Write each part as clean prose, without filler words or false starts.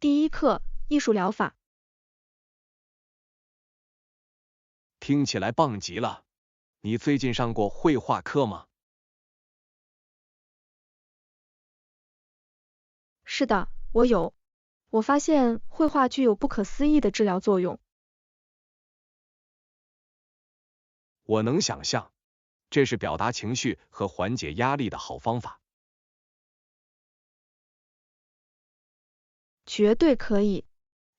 第一课，艺术疗法。听起来棒极了。你最近上过绘画课吗？是的，我有。我发现绘画具有不可思议的治疗作用。我能想象，这是表达情绪和缓解压力的好方法。绝对可以。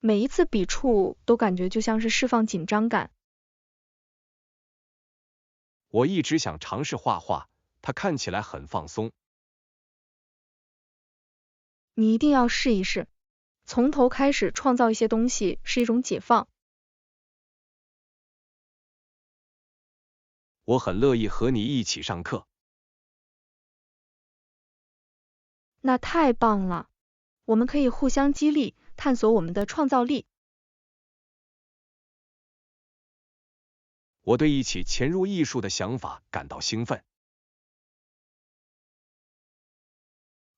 每一次笔触都感觉就像是释放紧张感。我一直想尝试画画，它看起来很放松。你一定要试一试。从头开始创造一些东西是一种解放。我很乐意和你一起上课。那太棒了。我们可以互相激励，探索我们的创造力。我对一起潜入艺术的想法感到兴奋。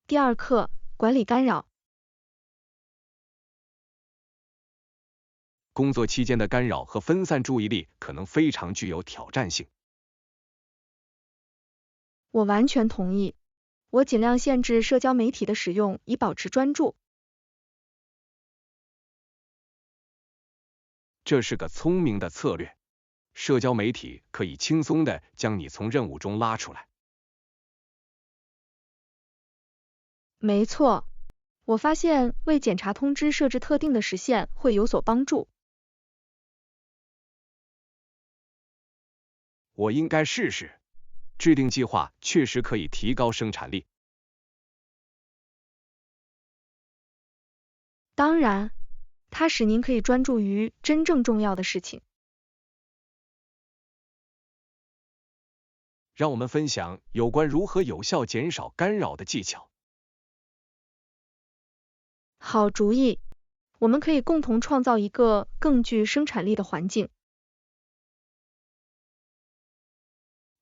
第二课，管理干扰。工作期间的干扰和分散注意力可能非常具有挑战性。我完全同意。我尽量限制社交媒体的使用，以保持专注。这是个聪明的策略。社交媒体可以轻松地将你从任务中拉出来。没错，我发现为检查通知设置特定的时限会有所帮助。我应该试试。制定计划确实可以提高生产力。当然，它使您可以专注于真正重要的事情。让我们分享有关如何有效减少干扰的技巧。好主意，我们可以共同创造一个更具生产力的环境。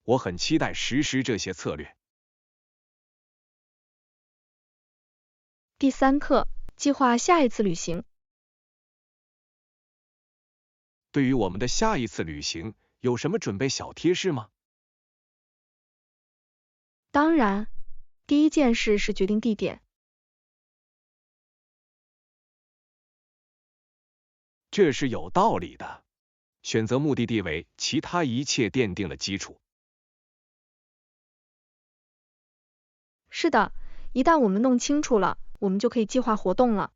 我很期待实施这些策略。第三课，计划下一次旅行。对于我们的下一次旅行，有什么准备小贴士吗？当然，第一件事是决定地点。这是有道理的。选择目的地为其他一切奠定了基础。是的，一旦我们弄清楚了，我们就可以计划活动了。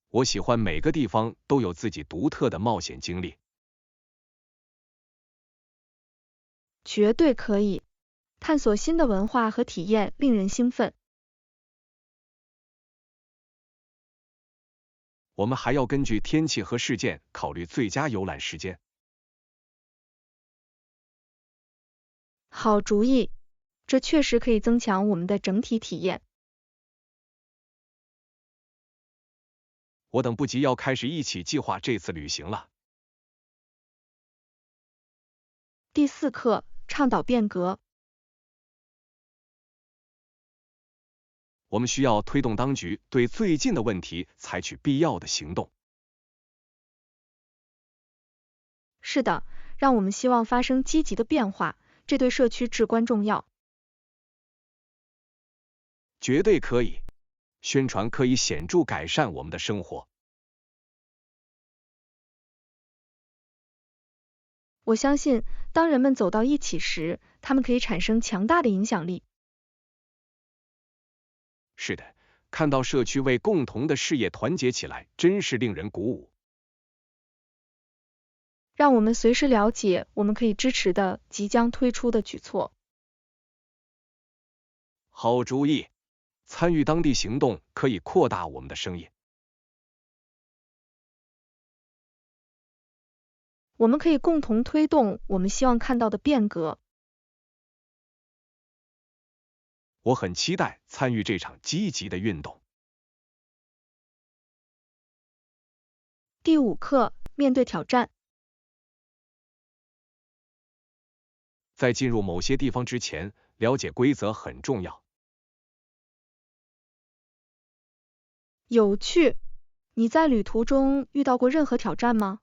我喜欢每个地方都有自己独特的冒险经历。绝对可以。探索新的文化和体验令人兴奋。我们还要根据天气和事件考虑最佳游览时间。好主意，这确实可以增强我们的整体体验。我等不及要开始一起计划这次旅行了。第四课，倡导变革。我们需要推动当局对最近的问题采取必要的行动。是的，让我们希望发生积极的变化，这对社区至关重要。绝对可以。宣传可以显著改善我们的生活。我相信，当人们走到一起时，他们可以产生强大的影响力。是的，看到社区为共同的事业团结起来，真是令人鼓舞。让我们随时了解我们可以支持的即将推出的举措。好主意。参与当地行动可以扩大我们的声音。我们可以共同推动我们希望看到的变革。我很期待参与这场积极的运动。第五课，面对挑战。在进入某些地方之前，了解规则很重要。有趣。你在旅途中遇到过任何挑战吗？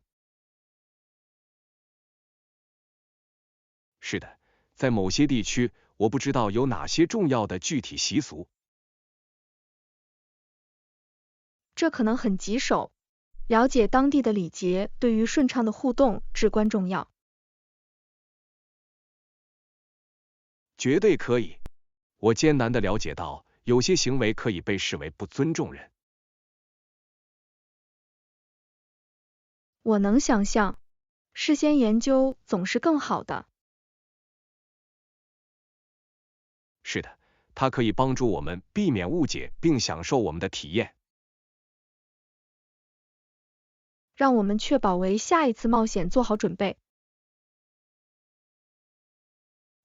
是的，在某些地区，我不知道有哪些重要的具体习俗。这可能很棘手。了解当地的礼节对于顺畅的互动至关重要。绝对可以。我艰难地了解到，有些行为可以被视为不尊重人。我能想象，事先研究总是更好的。是的，它可以帮助我们避免误解并享受我们的体验。让我们确保为下一次冒险做好准备。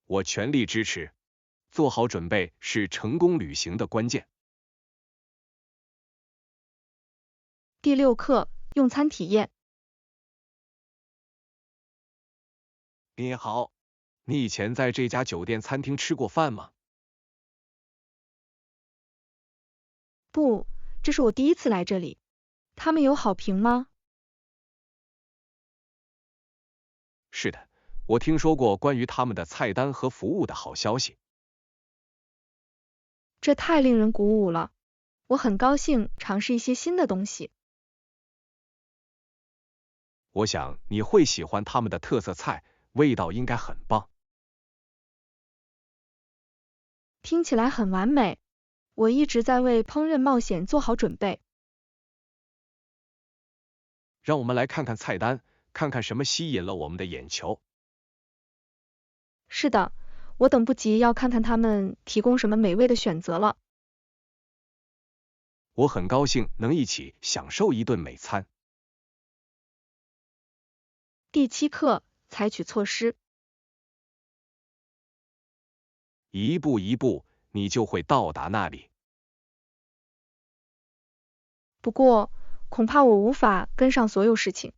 我全力支持。做好准备是成功旅行的关键。第6课，用餐体验。你好，你以前在这家酒店餐厅吃过饭吗？不，这是我第一次来这里。他们有好评吗？是的，我听说过关于他们的菜单和服务的好消息。这太令人鼓舞了。我很高兴尝试一些新的东西。我想你会喜欢他们的特色菜，味道应该很棒。听起来很完美。我一直在为烹饪冒险做好准备。让我们来看看菜单，看看什么吸引了我们的眼球。是的，我等不及要看看他们提供什么美味的选择了。我很高兴能一起享受一顿美餐。第7课，采取措施。一步一步，你就会到达那里。不过，恐怕我无法跟上所有事情。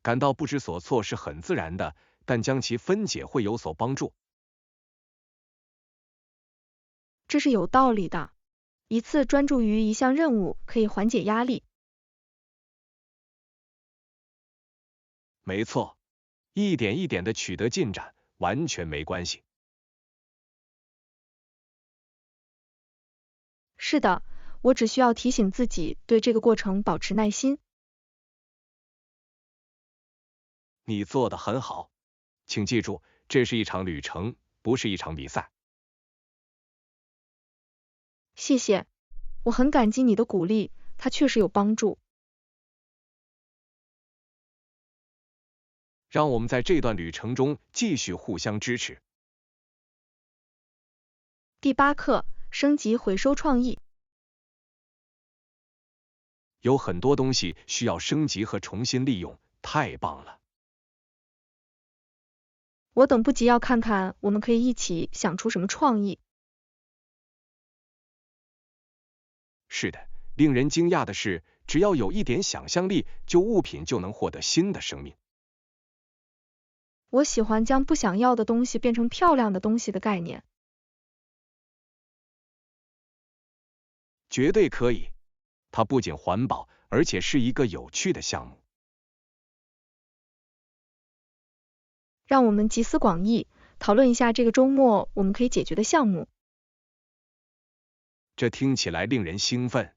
感到不知所措是很自然的，但将其分解会有所帮助。这是有道理的。一次专注于一项任务可以缓解压力。没错，一点一点的取得进展，完全没关系。是的，我只需要提醒自己对这个过程保持耐心。你做得很好，请记住，这是一场旅程，不是一场比赛。谢谢，我很感激你的鼓励，它确实有帮助。让我们在这段旅程中继续互相支持。第8课，升级回收创意。有很多东西需要升级和重新利用，太棒了。我等不及要看看我们可以一起想出什么创意。是的，令人惊讶的是，只要有一点想象力，旧物品就能获得新的生命。我喜欢将不想要的东西变成漂亮的东西的概念。绝对可以，它不仅环保，而且是一个有趣的项目。让我们集思广益，讨论一下这个周末我们可以解决的项目。这听起来令人兴奋，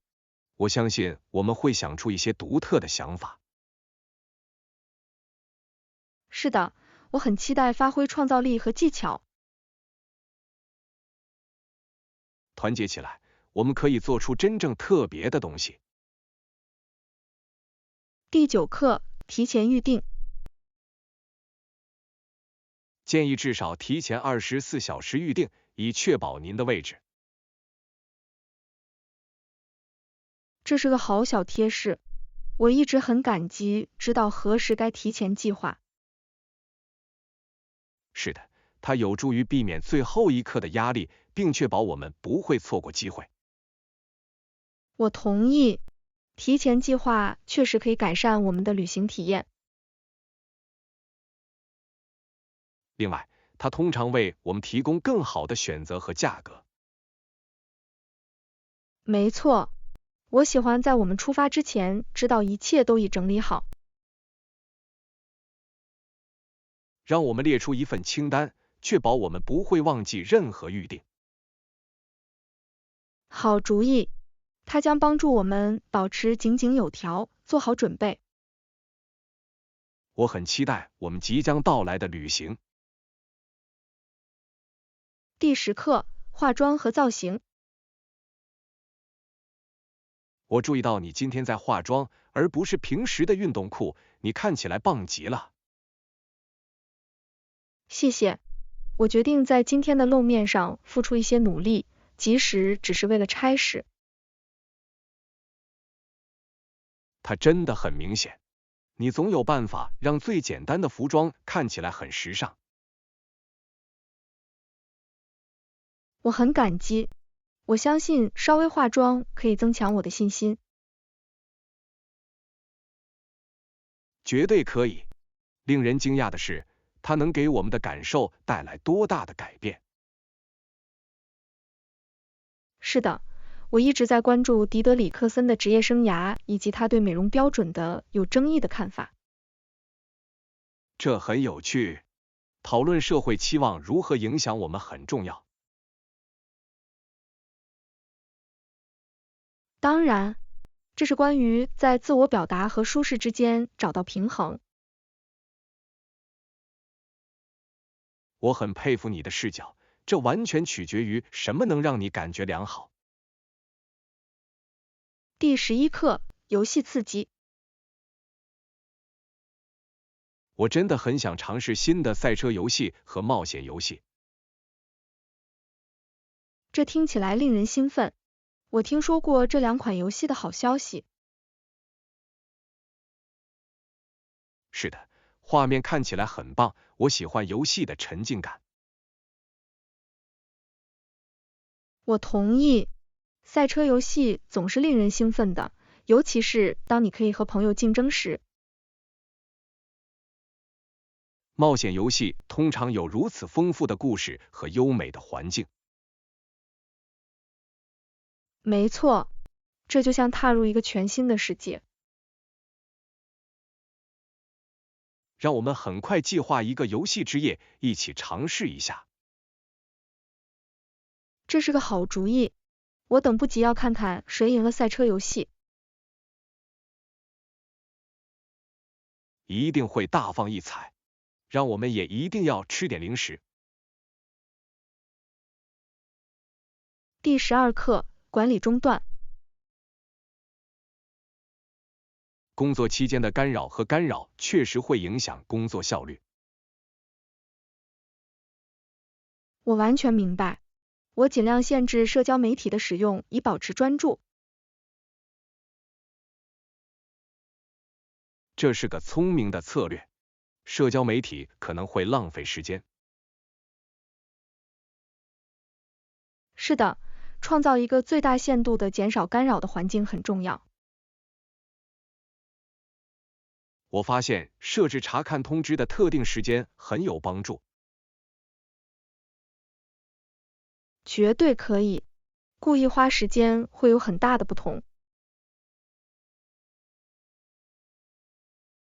我相信我们会想出一些独特的想法。是的，我很期待发挥创造力和技巧。团结起来，我们可以做出真正特别的东西。第9课，提前预定。建议至少提前24小时预定，以确保您的位置。这是个好小贴士，我一直很感激知道何时该提前计划。是的，它有助于避免最后一刻的压力，并确保我们不会错过机会。我同意，提前计划确实可以改善我们的旅行体验。另外，它通常为我们提供更好的选择和价格。没错，我喜欢在我们出发之前知道一切都已整理好。让我们列出一份清单，确保我们不会忘记任何预定。好主意，它将帮助我们保持井井有条，做好准备。我很期待我们即将到来的旅行。第10课，化妆和造型。我注意到你今天在化妆，而不是平时的运动裤，你看起来棒极了。谢谢，我决定在今天的露面上付出一些努力，即使只是为了差事。它真的很明显，你总有办法让最简单的服装看起来很时尚。我很感激，我相信稍微化妆可以增强我的信心。绝对可以。令人惊讶的是，它能给我们的感受带来多大的改变。是的，我一直在关注狄德里克森的职业生涯以及他对美容标准的有争议的看法。这很有趣，讨论社会期望如何影响我们很重要。当然，这是关于在自我表达和舒适之间找到平衡。我很佩服你的视角，这完全取决于什么能让你感觉良好。第11课，游戏刺激。我真的很想尝试新的赛车游戏和冒险游戏。这听起来令人兴奋。我听说过这2款游戏的好消息。是的，画面看起来很棒，我喜欢游戏的沉浸感。我同意，赛车游戏总是令人兴奋的，尤其是当你可以和朋友竞争时。冒险游戏通常有如此丰富的故事和优美的环境。没错，这就像踏入一个全新的世界。让我们很快计划一个游戏之夜，一起尝试一下。这是个好主意，我等不及要看看谁赢了赛车游戏。一定会大放异彩，让我们也一定要吃点零食。第12课，管理中断。工作期间的干扰和干扰确实会影响工作效率。我完全明白，我尽量限制社交媒体的使用，以保持专注。这是个聪明的策略，社交媒体可能会浪费时间。是的，创造一个最大限度的减少干扰的环境很重要。我发现设置查看通知的特定时间很有帮助。绝对可以，故意花时间会有很大的不同。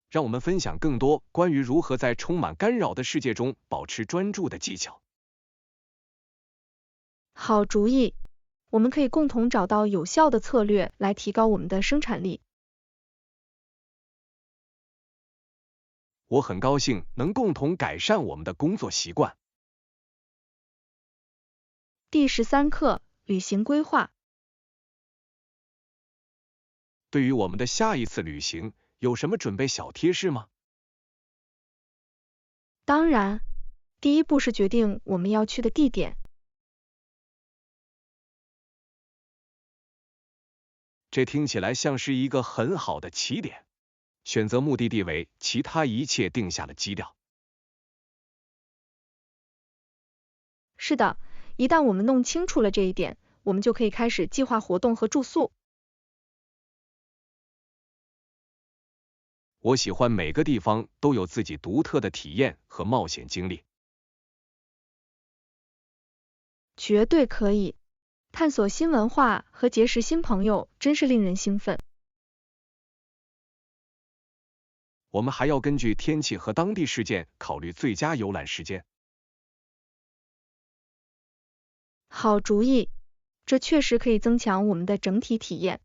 让我们分享更多关于如何在充满干扰的世界中保持专注的技巧。好主意，我们可以共同找到有效的策略来提高我们的生产力。我很高兴能共同改善我们的工作习惯。第13课，旅行规划。对于我们的下一次旅行，有什么准备小贴士吗？当然，第一步是决定我们要去的地点。这听起来像是一个很好的起点。选择目的地为其他一切定下了基调。是的，一旦我们弄清楚了这一点，我们就可以开始计划活动和住宿。我喜欢每个地方都有自己独特的体验和冒险经历。绝对可以，探索新文化和结识新朋友真是令人兴奋。我们还要根据天气和当地事件考虑最佳游览时间。好主意，这确实可以增强我们的整体体验。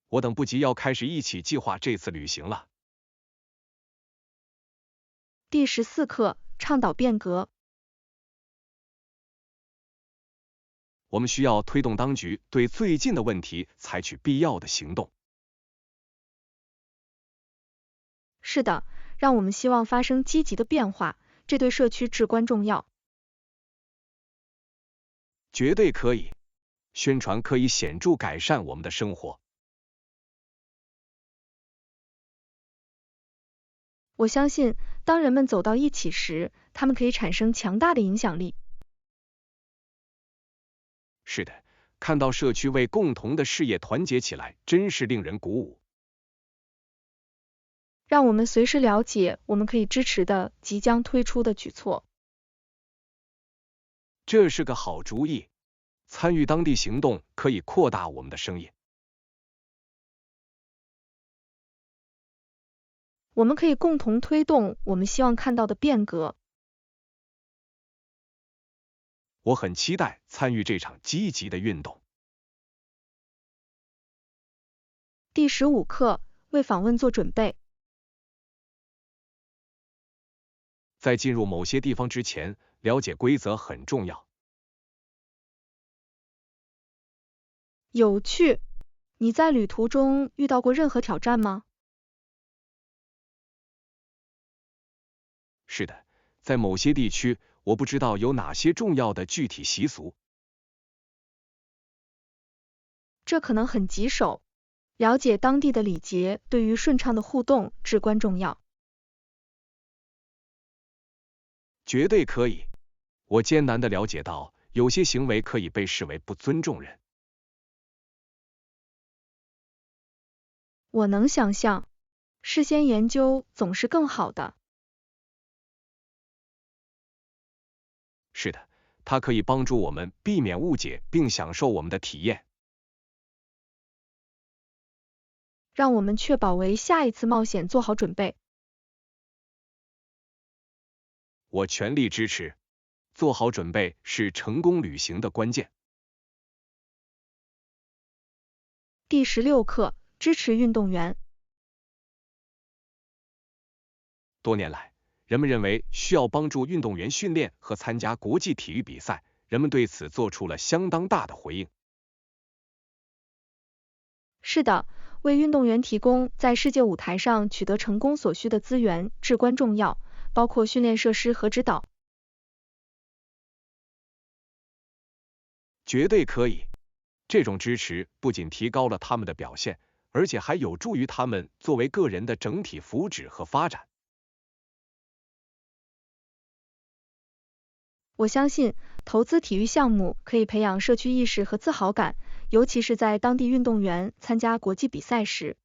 我等不及要开始一起计划这次旅行了。第14课，倡导变革。我们需要推动当局对最近的问题采取必要的行动。是的，让我们希望发生积极的变化，这对社区至关重要。绝对可以，宣传可以显著改善我们的生活。我相信，当人们走到一起时，他们可以产生强大的影响力。是的，看到社区为共同的事业团结起来，真是令人鼓舞。让我们随时了解我们可以支持的即将推出的举措。这是个好主意，参与当地行动可以扩大我们的声音。我们可以共同推动我们希望看到的变革。我很期待参与这场积极的运动。第15课，为访问做准备。在进入某些地方之前，了解规则很重要。有趣。你在旅途中遇到过任何挑战吗？是的，在某些地区，我不知道有哪些重要的具体习俗。这可能很棘手。了解当地的礼节对于顺畅的互动至关重要。绝对可以。我艰难地了解到，有些行为可以被视为不尊重人。我能想象，事先研究总是更好的。是的，它可以帮助我们避免误解并享受我们的体验。让我们确保为下一次冒险做好准备。我全力支持。做好准备是成功旅行的关键。第16课，支持运动员。多年来，人们认为需要帮助运动员训练和参加国际体育比赛，人们对此做出了相当大的回应。是的，为运动员提供在世界舞台上取得成功所需的资源至关重要，包括训练设施和指导。绝对可以。这种支持不仅提高了他们的表现，而且还有助于他们作为个人的整体福祉和发展。我相信，投资体育项目可以培养社区意识和自豪感，尤其是在当地运动员参加国际比赛时。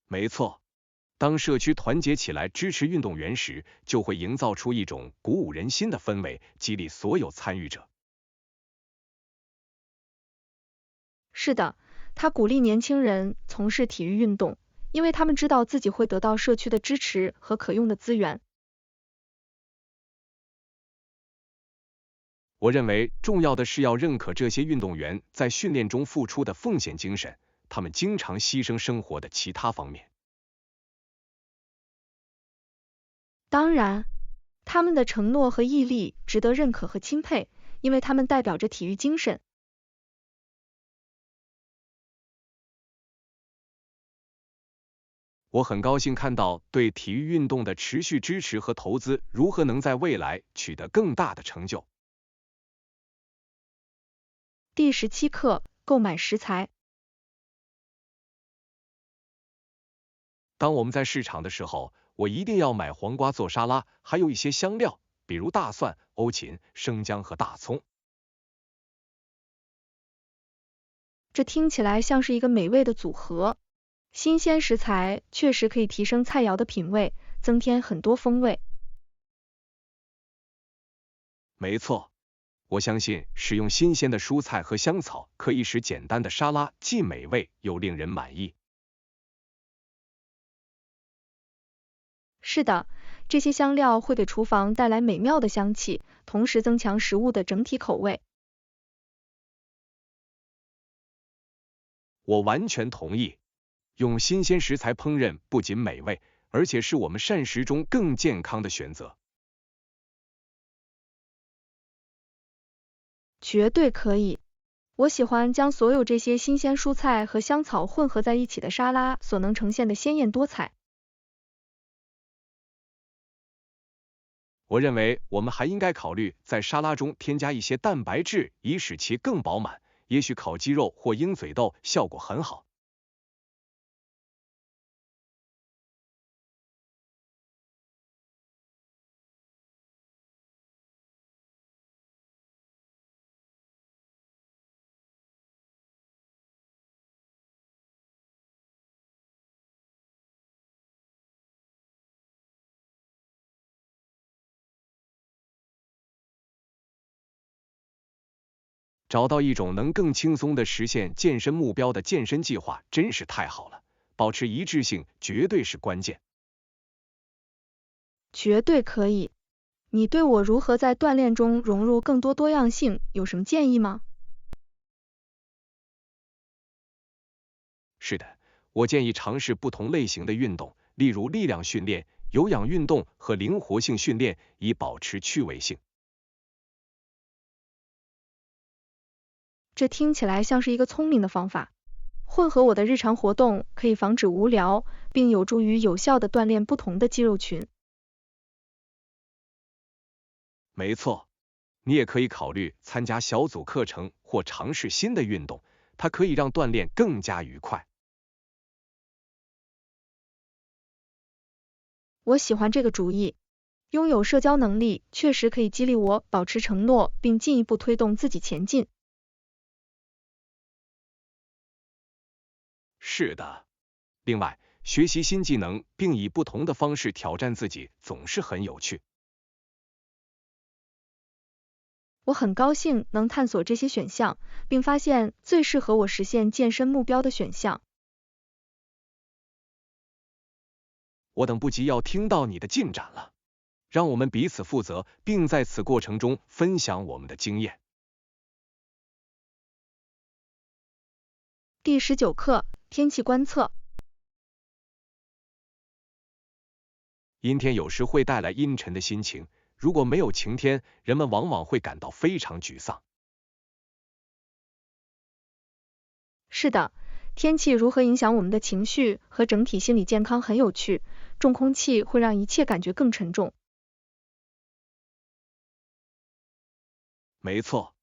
没错。当社区团结起来支持运动员时，就会营造出一种鼓舞人心的氛围，激励所有参与者。是的，他鼓励年轻人从事体育运动，因为他们知道自己会得到社区的支持和可用的资源。我认为重要的是要认可这些运动员在训练中付出的奉献精神，他们经常牺牲生活的其他方面。当然，他们的承诺和毅力值得认可和钦佩，因为他们代表着体育精神。我很高兴看到对体育运动的持续支持和投资如何能在未来取得更大的成就。第17课，购买食材。当我们在市场的时候，我一定要买黄瓜做沙拉，还有一些香料，比如大蒜、欧芹、生姜和大葱。这听起来像是一个美味的组合。新鲜食材确实可以提升菜肴的品味，增添很多风味。没错，我相信使用新鲜的蔬菜和香草可以使简单的沙拉既美味又令人满意。是的，这些香料会给厨房带来美妙的香气，同时增强食物的整体口味。我完全同意，用新鲜食材烹饪不仅美味，而且是我们膳食中更健康的选择。绝对可以。我喜欢将所有这些新鲜蔬菜和香草混合在一起的沙拉所能呈现的鲜艳多彩。我认为我们还应该考虑在沙拉中添加一些蛋白质，以使其更饱满。也许烤鸡肉或鹰嘴豆效果很好。找到一种能更轻松地实现健身目标的健身计划真是太好了，保持一致性绝对是关键。绝对可以。你对我如何在锻炼中融入更多多样性有什么建议吗？是的，我建议尝试不同类型的运动，例如力量训练、有氧运动和灵活性训练，以保持趣味性。这听起来像是一个聪明的方法。混合我的日常活动可以防止无聊，并有助于有效地锻炼不同的肌肉群。没错，你也可以考虑参加小组课程或尝试新的运动，它可以让锻炼更加愉快。我喜欢这个主意。拥有社交能力确实可以激励我保持承诺，并进一步推动自己前进。是的，另外，学习新技能并以不同的方式挑战自己，总是很有趣。我很高兴能探索这些选项，并发现最适合我实现健身目标的选项。我等不及要听到你的进展了。让我们彼此负责，并在此过程中分享我们的经验。第19课，天气观测。阴天有时会带来阴沉的心情，如果没有晴天，人们往往会感到非常沮丧。是的，天气如何影响我们的情绪和整体心理健康很有趣。重空气会让一切感觉更沉重。没错，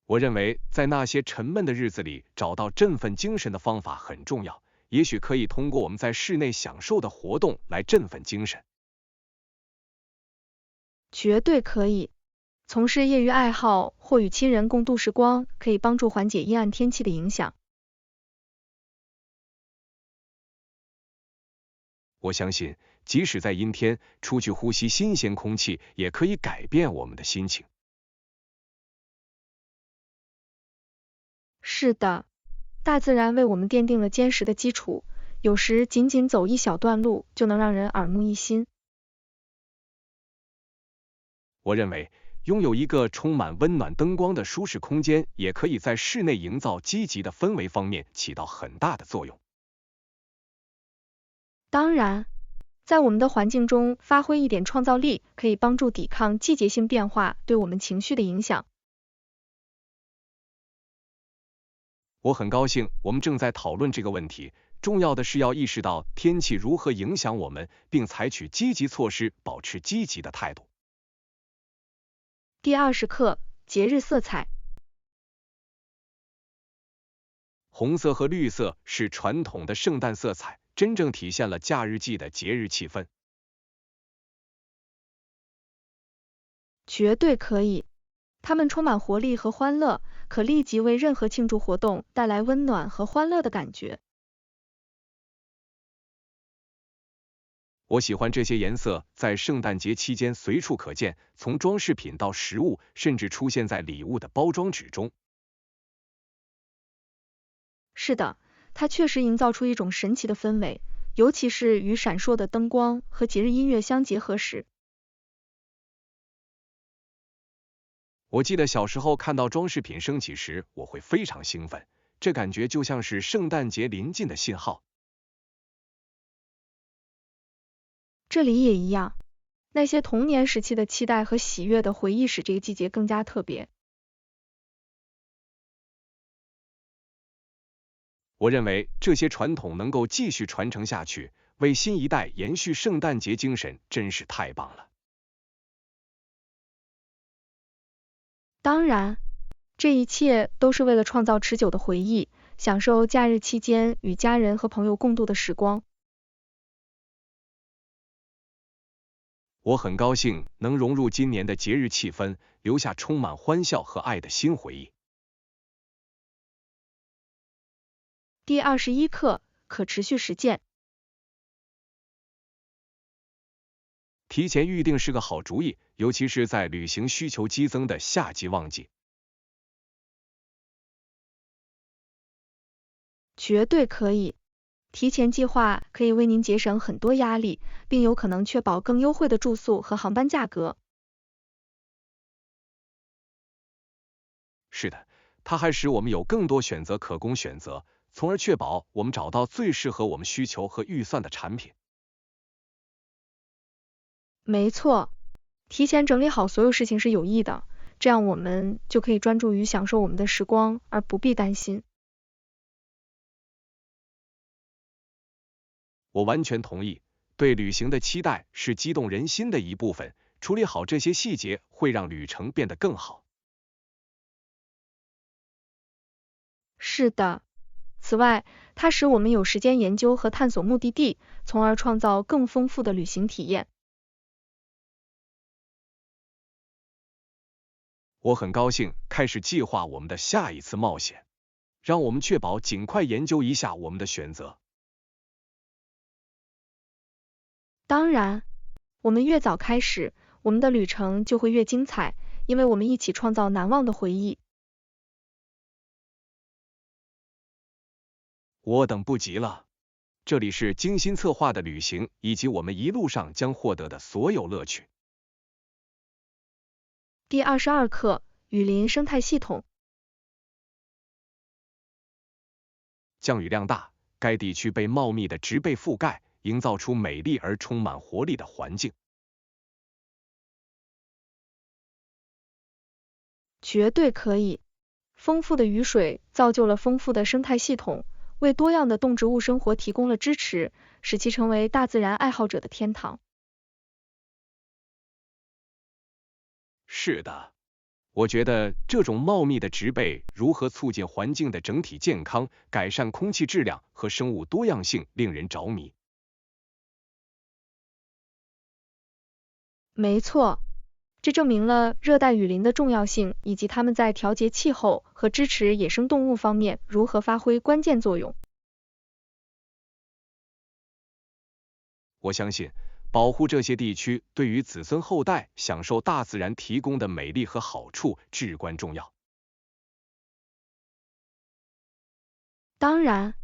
我认为在那些沉闷的日子里找到振奋精神的方法很重要，也许可以通过我们在室内享受的活动来振奋精神。绝对可以。从事业余爱好或与亲人共度时光，可以帮助缓解阴暗天气的影响。我相信，即使在阴天，出去呼吸新鲜空气也可以改变我们的心情。是的，大自然为我们奠定了坚实的基础，有时仅仅走一小段路就能让人耳目一新。我认为，拥有一个充满温暖灯光的舒适空间，也可以在室内营造积极的氛围方面起到很大的作用。当然，在我们的环境中发挥一点创造力，可以帮助抵抗季节性变化对我们情绪的影响。我很高兴我们正在讨论这个问题，重要的是要意识到天气如何影响我们，并采取积极措施，保持积极的态度。第20课，节日色彩。红色和绿色是传统的圣诞色彩，真正体现了假日季的节日气氛。绝对可以。它们充满活力和欢乐，可立即为任何庆祝活动带来温暖和欢乐的感觉。我喜欢这些颜色在圣诞节期间随处可见，从装饰品到食物，甚至出现在礼物的包装纸中。是的，它确实营造出一种神奇的氛围，尤其是与闪烁的灯光和节日音乐相结合时。我记得小时候看到装饰品升起时，我会非常兴奋，这感觉就像是圣诞节临近的信号。这里也一样，那些童年时期的期待和喜悦的回忆使这个季节更加特别。我认为这些传统能够继续传承下去，为新一代延续圣诞节精神，真是太棒了。当然，这一切都是为了创造持久的回忆，享受假日期间与家人和朋友共度的时光。我很高兴能融入今年的节日气氛，留下充满欢笑和爱的新回忆。第21课：可持续实践。提前预定是个好主意，尤其是在旅行需求激增的夏季旺季。绝对可以。提前计划可以为您节省很多压力，并有可能确保更优惠的住宿和航班价格。是的，它还使我们有更多选择可供选择，从而确保我们找到最适合我们需求和预算的产品。没错，提前整理好所有事情是有益的，这样我们就可以专注于享受我们的时光，而不必担心。我完全同意，对旅行的期待是激动人心的一部分，处理好这些细节会让旅程变得更好。是的，此外，它使我们有时间研究和探索目的地，从而创造更丰富的旅行体验。我很高兴开始计划我们的下一次冒险，让我们确保尽快研究一下我们的选择。当然，我们越早开始，我们的旅程就会越精彩，因为我们一起创造难忘的回忆。我等不及了，这里是精心策划的旅行，以及我们一路上将获得的所有乐趣。第22课：雨林生态系统。降雨量大，该地区被茂密的植被覆盖，营造出美丽而充满活力的环境。绝对可以。丰富的雨水造就了丰富的生态系统，为多样的动植物生活提供了支持，使其成为大自然爱好者的天堂。是的，我觉得这种茂密的植被如何促进环境的整体健康，改善空气质量和生物多样性，令人着迷。没错，这证明了热带雨林的重要性，以及它们在调节气候和支持野生动物方面如何发挥关键作用。我相信，保护这些地区对于子孙后代享受大自然提供的美丽和好处至关重要。当然，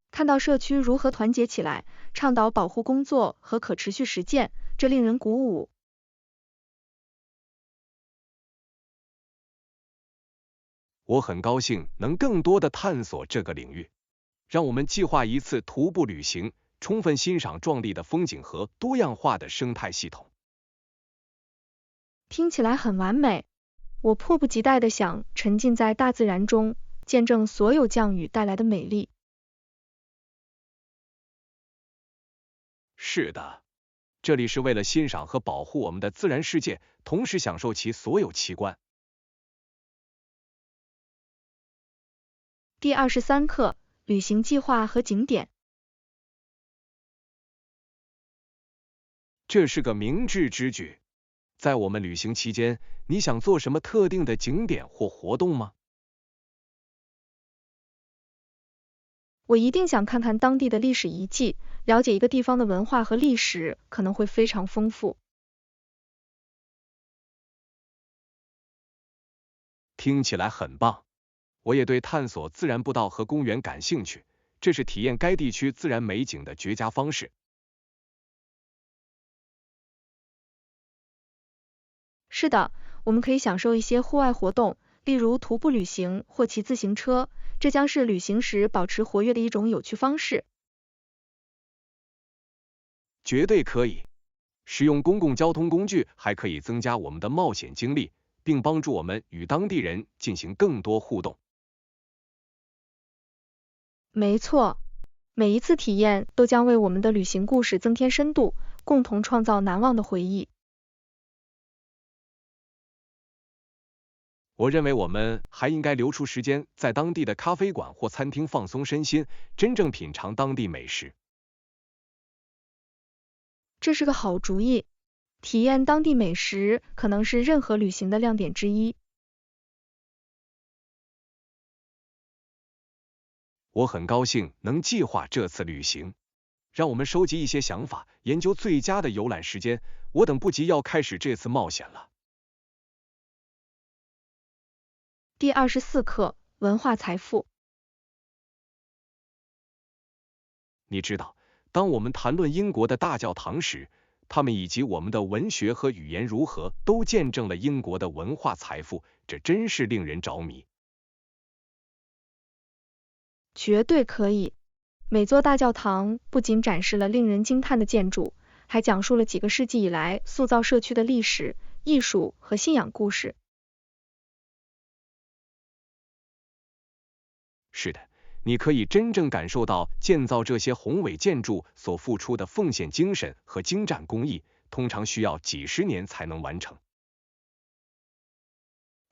看到社区如何团结起来，倡导保护工作和可持续实践，这令人鼓舞。我很高兴能更多的探索这个领域，让我们计划一次徒步旅行，充分欣赏壮丽的风景和多样化的生态系统。听起来很完美，我迫不及待地想沉浸在大自然中，见证所有降雨带来的美丽。是的，这里是为了欣赏和保护我们的自然世界，同时享受其所有奇观。第23课：旅行计划和景点。这是个明智之举。在我们旅行期间，你想做什么特定的景点或活动吗？我一定想看看当地的历史遗迹，了解一个地方的文化和历史可能会非常丰富。听起来很棒，我也对探索自然步道和公园感兴趣，这是体验该地区自然美景的绝佳方式。是的，我们可以享受一些户外活动，例如徒步旅行或骑自行车，这将是旅行时保持活跃的一种有趣方式。绝对可以。使用公共交通工具还可以增加我们的冒险经历，并帮助我们与当地人进行更多互动。没错，每一次体验都将为我们的旅行故事增添深度，共同创造难忘的回忆。我认为我们还应该留出时间，在当地的咖啡馆或餐厅放松身心，真正品尝当地美食。这是个好主意，体验当地美食可能是任何旅行的亮点之一。我很高兴能计划这次旅行，让我们收集一些想法，研究最佳的游览时间。我等不及要开始这次冒险了。第24课，文化财富。你知道，当我们谈论英国的大教堂时，他们以及我们的文学和语言如何，都见证了英国的文化财富，这真是令人着迷。绝对可以。每座大教堂不仅展示了令人惊叹的建筑，还讲述了几个世纪以来塑造社区的历史、艺术和信仰故事。是的，你可以真正感受到建造这些宏伟建筑所付出的奉献精神和精湛工艺，通常需要几十年才能完成。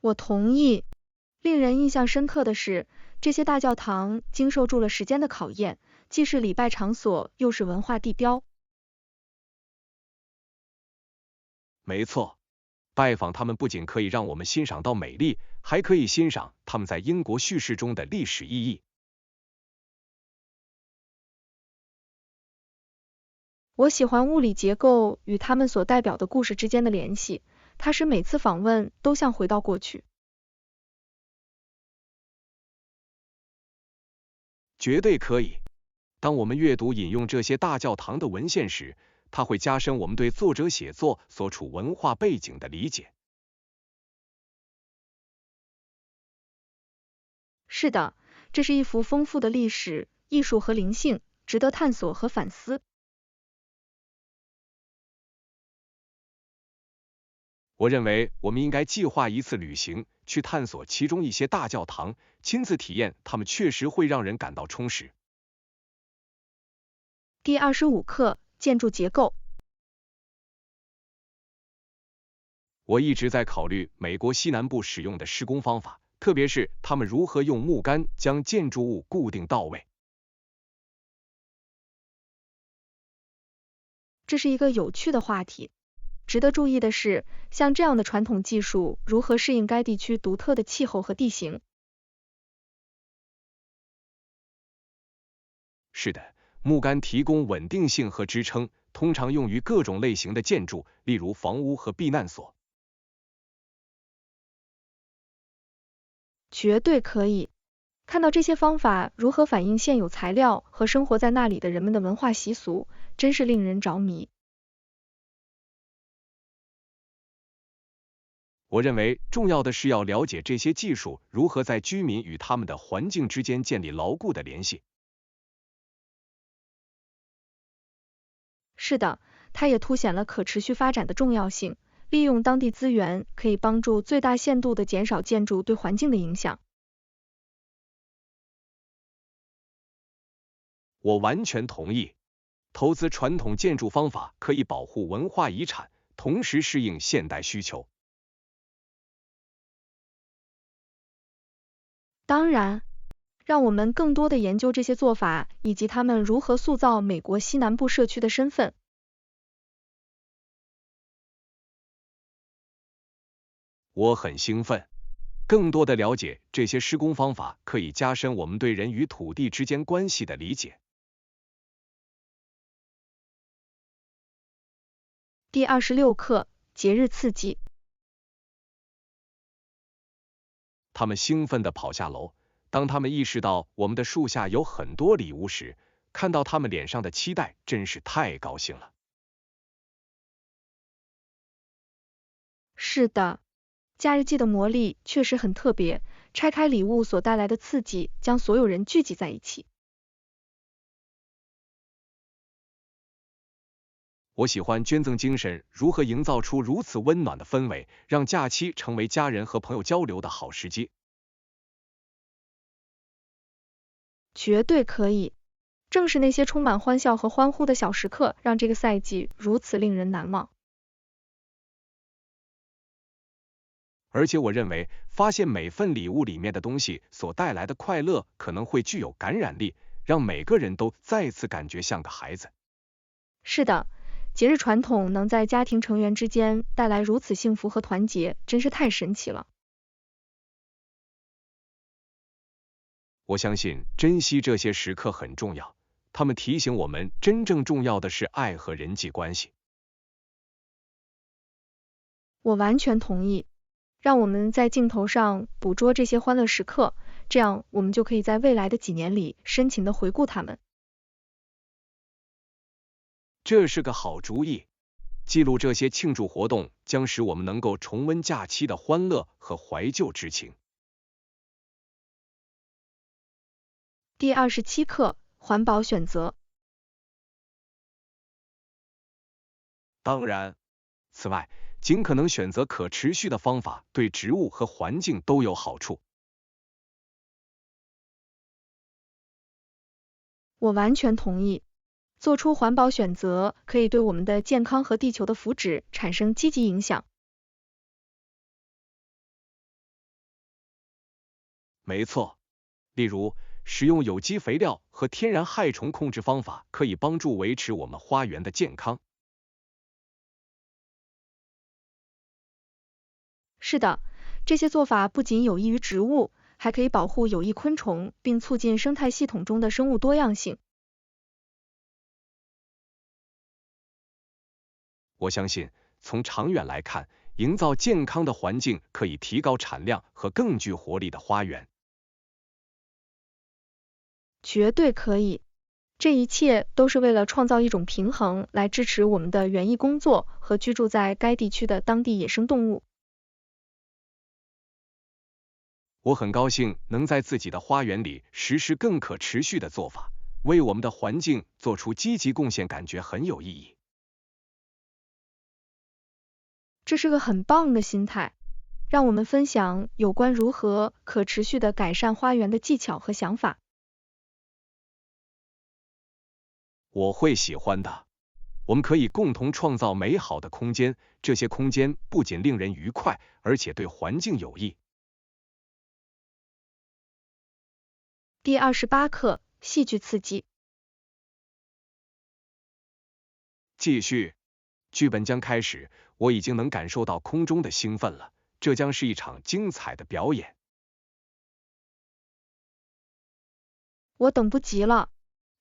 我同意。令人印象深刻的是，这些大教堂经受住了时间的考验，既是礼拜场所，又是文化地标。没错，拜访他们不仅可以让我们欣赏到美丽，还可以欣赏他们在英国叙事中的历史意义。我喜欢物理结构与它们所代表的故事之间的联系，它使每次访问都像回到过去。绝对可以。当我们阅读引用这些大教堂的文献时，它会加深我们对作者写作所处文化背景的理解。是的，这是一幅丰富的历史、艺术和灵性，值得探索和反思。我认为我们应该计划一次旅行，去探索其中一些大教堂，亲自体验它们确实会让人感到充实。第25课，建筑结构。我一直在考虑美国西南部使用的施工方法，特别是他们如何用木杆将建筑物固定到位。这是一个有趣的话题。值得注意的是，像这样的传统技术如何适应该地区独特的气候和地形。是的，木杆提供稳定性和支撑，通常用于各种类型的建筑，例如房屋和避难所。绝对可以。看到这些方法如何反映现有材料和生活在那里的人们的文化习俗，真是令人着迷。我认为重要的是要了解这些技术如何在居民与他们的环境之间建立牢固的联系。是的，它也凸显了可持续发展的重要性。利用当地资源可以帮助最大限度地减少建筑对环境的影响。我完全同意。投资传统建筑方法可以保护文化遗产，同时适应现代需求。当然，让我们更多地研究这些做法，以及它们如何塑造美国西南部社区的身份。我很兴奋，更多地了解这些施工方法可以加深我们对人与土地之间关系的理解。第26课，节日刺激。他们兴奋地跑下楼，当他们意识到我们的树下有很多礼物时，看到他们脸上的期待，真是太高兴了。是的，假日季的魔力确实很特别，拆开礼物所带来的刺激，将所有人聚集在一起。我喜欢捐赠精神如何营造出如此温暖的氛围，让假期成为家人和朋友交流的好时机。绝对可以，正是那些充满欢笑和欢呼的小时刻，让这个赛季如此令人难忘。而且我认为，发现每份礼物里面的东西所带来的快乐，可能会具有感染力，让每个人都再次感觉像个孩子。是的，节日传统能在家庭成员之间带来如此幸福和团结，真是太神奇了。我相信珍惜这些时刻很重要，它们提醒我们真正重要的是爱和人际关系。我完全同意，让我们在镜头上捕捉这些欢乐时刻，这样我们就可以在未来的几年里深情地回顾它们。这是个好主意，记录这些庆祝活动将使我们能够重温假期的欢乐和怀旧之情。第27课，环保选择。当然，此外，尽可能选择可持续的方法，对植物和环境都有好处。我完全同意，做出环保选择可以对我们的健康和地球的福祉产生积极影响。没错，例如，使用有机肥料和天然害虫控制方法可以帮助维持我们花园的健康。是的，这些做法不仅有益于植物，还可以保护有益昆虫，并促进生态系统中的生物多样性。我相信，从长远来看，营造健康的环境可以提高产量和更具活力的花园。绝对可以，这一切都是为了创造一种平衡，来支持我们的园艺工作和居住在该地区的当地野生动物。我很高兴能在自己的花园里实施更可持续的做法，为我们的环境做出积极贡献，感觉很有意义。这是个很棒的心态，让我们分享有关如何可持续的改善花园的技巧和想法。我会喜欢的。我们可以共同创造美好的空间，这些空间不仅令人愉快，而且对环境有益。第28课，戏剧刺激。继续，剧本将开始，我已经能感受到空中的兴奋了，这将是一场精彩的表演。我等不及了，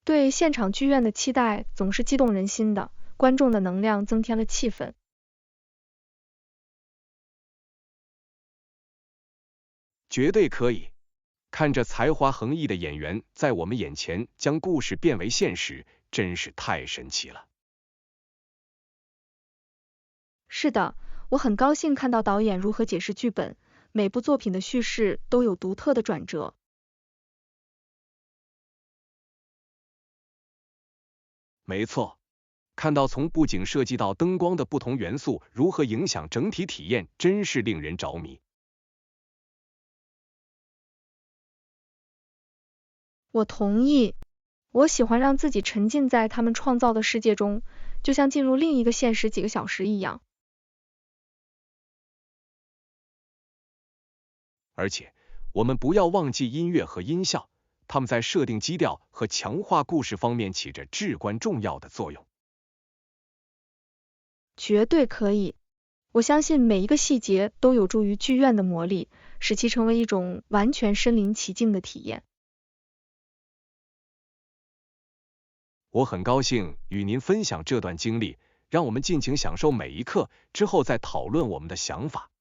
对现场剧院的期待总是激动人心的，观众的能量增添了气氛。绝对可以。看着才华横溢的演员在我们眼前将故事变为现实，真是太神奇了。是的，我很高兴看到导演如何解释剧本，每部作品的叙事都有独特的转折。没错，看到从布景设计到灯光的不同元素如何影响整体体验，真是令人着迷。我同意，我喜欢让自己沉浸在他们创造的世界中，就像进入另一个现实几个小时一样。而且，我们不要忘记音乐和音效，它们在设定基调和强化故事方面起着至关重要的作用。绝对可以，我相信每一个细节都有助于剧院的魔力，使其成为一种完全身临其境的体验。我很高兴与您分享这段经历，让我们尽情享受每一刻，之后再讨论我们的想法。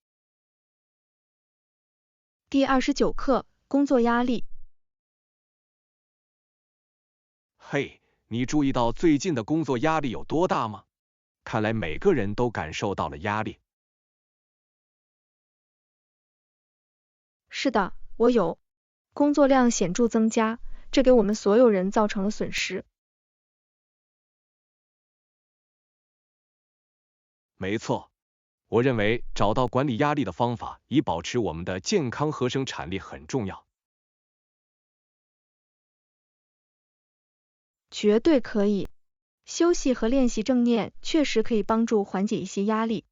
第29课，工作压力。嘿，你注意到最近的工作压力有多大吗？看来每个人都感受到了压力。是的，我有。工作量显著增加，这给我们所有人造成了损失。没错，我认为找到管理压力的方法，以保持我们的健康和生产力很重要。绝对可以。休息和练习正念确实可以帮助缓解一些压力。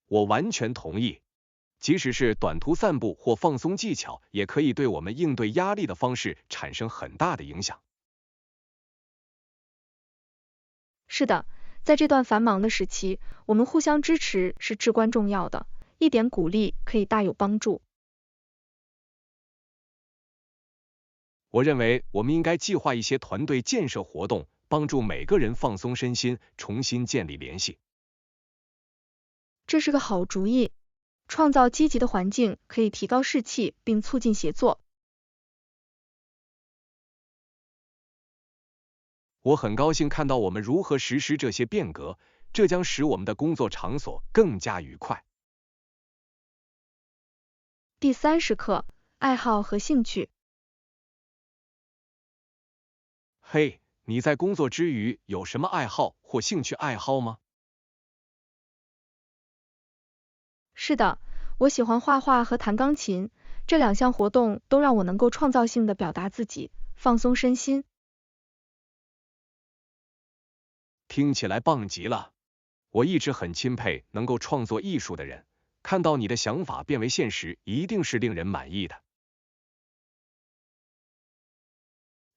我完全同意，即使是短途散步或放松技巧，也可以对我们应对压力的方式产生很大的影响。是的，在这段繁忙的时期，我们互相支持是至关重要的，一点鼓励可以大有帮助。我认为我们应该计划一些团队建设活动，帮助每个人放松身心，重新建立联系。这是个好主意，创造积极的环境可以提高士气并促进协作。我很高兴看到我们如何实施这些变革，这将使我们的工作场所更加愉快。第30课，爱好和兴趣。嘿，你在工作之余有什么爱好或兴趣爱好吗？是的，我喜欢画画和弹钢琴，这两项活动都让我能够创造性的表达自己，放松身心。听起来棒极了！我一直很钦佩能够创作艺术的人，看到你的想法变为现实，一定是令人满意的。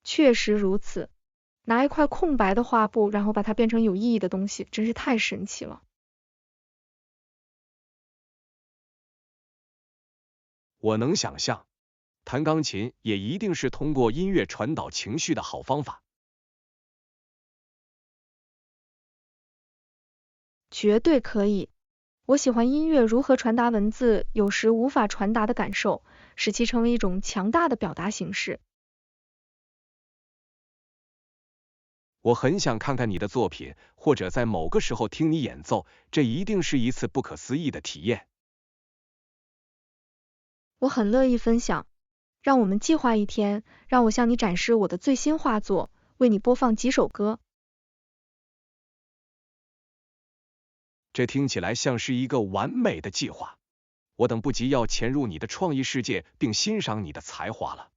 确实如此，拿一块空白的画布，然后把它变成有意义的东西，真是太神奇了。我能想象，弹钢琴也一定是通过音乐传导情绪的好方法。绝对可以。我喜欢音乐如何传达文字有时无法传达的感受，使其成为一种强大的表达形式。我很想看看你的作品，或者在某个时候听你演奏，这一定是一次不可思议的体验。我很乐意分享，让我们计划一天，让我向你展示我的最新画作，为你播放几首歌。这听起来像是一个完美的计划，我等不及要潜入你的创意世界并欣赏你的才华了。